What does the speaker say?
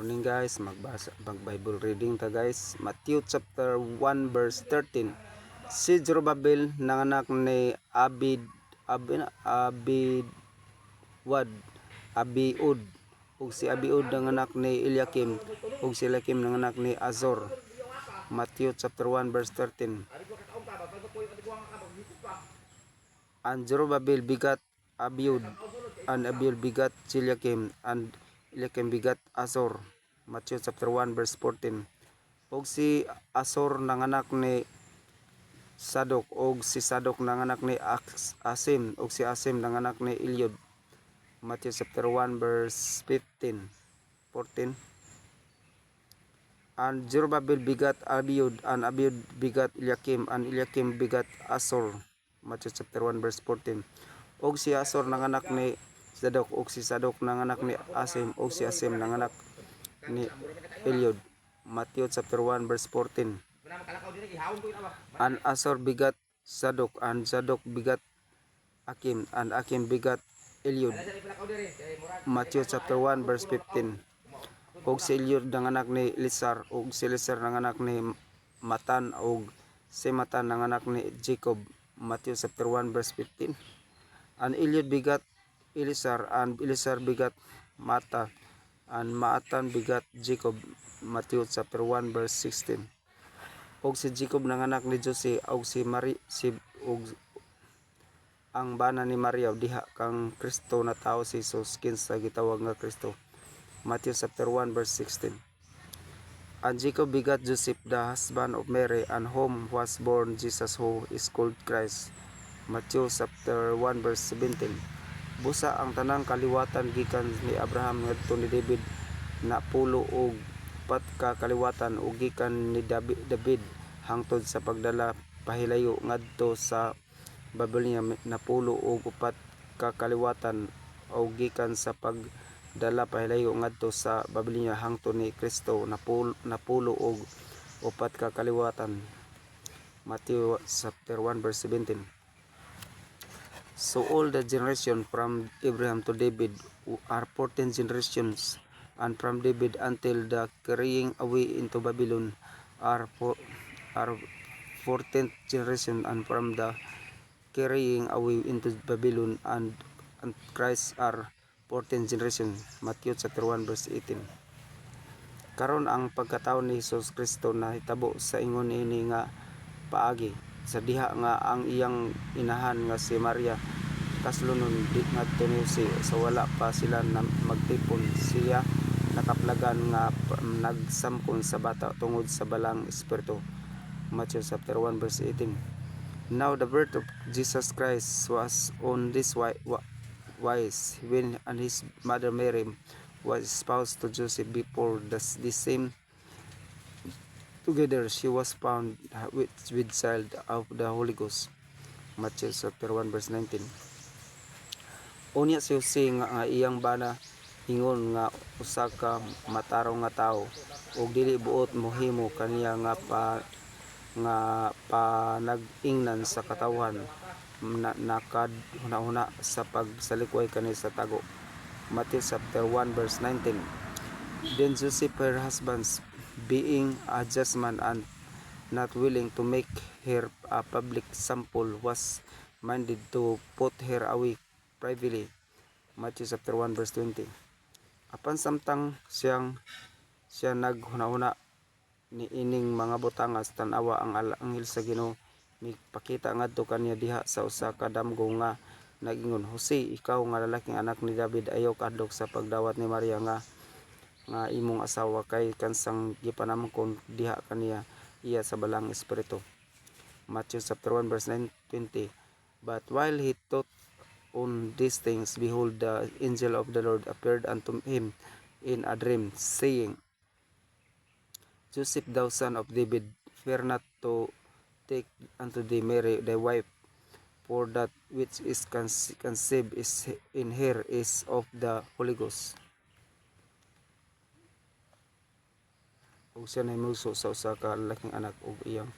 Morning guys, mag-Bible reading ta guys. Matthew chapter 1 verse 13. Si Zorobabel nanganak ni Wad Abiud ug si Abiud nanganak ni Eliakim ug si Eliakim nanganak ni Azor. Matthew chapter 1 verse 13. And Zorobabel bigat Abiud, and Abiud bigat Eliakim, and Eliakim bigat Azor. Matthew chapter 1 verse 14. Og si Azor nanganak ni Sadok, og si Sadok nanganak ni Asim, og si Asim nanganak ni Eliud. Matthew chapter 1 verse 15, 14. And Zerubbabel bigat Abiud, and Abiud bigat Eliakim, and Eliakim bigat Azor. Matthew chapter 1 verse 14. Og si Azor nanganak ni Sadok, og si Sadok nanganak ni Asim, og si Asim nanganak ni Eliud. Matthew chapter 1 verse 14. And Azor bigat Sadok, and Sadok bigat Akim, and Akim bigat Eliud. Matthew chapter 1 verse 15. Og si Eliud nanganak ni Elisar, og si Elisar nanganak ni Matan, og si Matan nanganak ni Jacob. Matthew chapter 1 verse 15. And Eliud bigat Elisar, and Elisar bigat Mata, and Maatan bigat Jacob. Matthew chapter 1 verse 16. Og si Jacob nanganak ni Jose, og si ang bana ni Maria diha kang Kristo na tao si Jesus kinsa gitawag nga Kristo. Matthew chapter 1 verse 16. And Jacob bigat Joseph, the husband of Mary, and whom was born Jesus, who is called Christ. Matthew chapter 1 verse 17. Busa ang tanang kaliwatan gikan ni Abraham ngadto ni David na pulo og upat ka kaliwatan, ug gikan ni David hangtod sa pagdala pahilayo ngadto sa Babylonia na pulo og upat ka kaliwatan, ug gikan sa pagdala pahilayo ngadto sa Babylonia hangtod ni Kristo na pulo og upat ka kaliwatan. Matthew chapter 1 verse 17. So all the generation from Abraham to David are 14 generations, and from David until the carrying away into Babylon are 14th generation, and from the carrying away into Babylon and Christ are 14th generation. Matthew chapter 1 verse 18. Karon ang pagkatao ni Jesus Kristo nahitabo sa ingon ini nga paagi sa diha nga ang iyang inahan nga si Maria kaslunon di ngadto ni Jose sa wala pa sila na magtipon, siya nakaplagan nga nagsamkon sa bata tungod sa balang espiritu. Matthew chapter 1 verse 18. Now the birth of Jesus Christ was on this wise, when and his mother Mary was espoused to Joseph. Before the same together she was found with child of the Holy Ghost. Matthew chapter 1 verse 19. Unya si Jose nga iyang bana ingon nga usa ka matarong nga tawo, ug dili buot mohimo kaniya nga panag-ingnan sa katawhan nakadhuna-huna sa pagsalikway kani sa tago. Matthew chapter 1 verse 19. Then Joseph, her husband, being a just man and not willing to make her a public sample, was minded to put her away privately. Matthew chapter 1 verse 20. Apan samtang siya naghuna-huna ni ining mga butangas, tan-awa ang anghel sa Ginoo mipakita ngadto kaniya diha sa usa ka damgo nga nagingon, Jose, ikaw nga lalaking anak ni David, ayaw kadlok sa pagdawat ni Maria nga imong asawa, kay kansang gipanamkon diha kaniya iya sa balang espiritu. Matthew chapter 1 verse 9-20. But while he thought on these things, behold, the angel of the Lord appeared unto him in a dream, saying, Joseph, thou son of David, fear not to take unto thee Mary thy wife, for that which is conceived is in her is of the Holy Ghost. Ug siya na muso sa usa ka lalaking anak ug iyang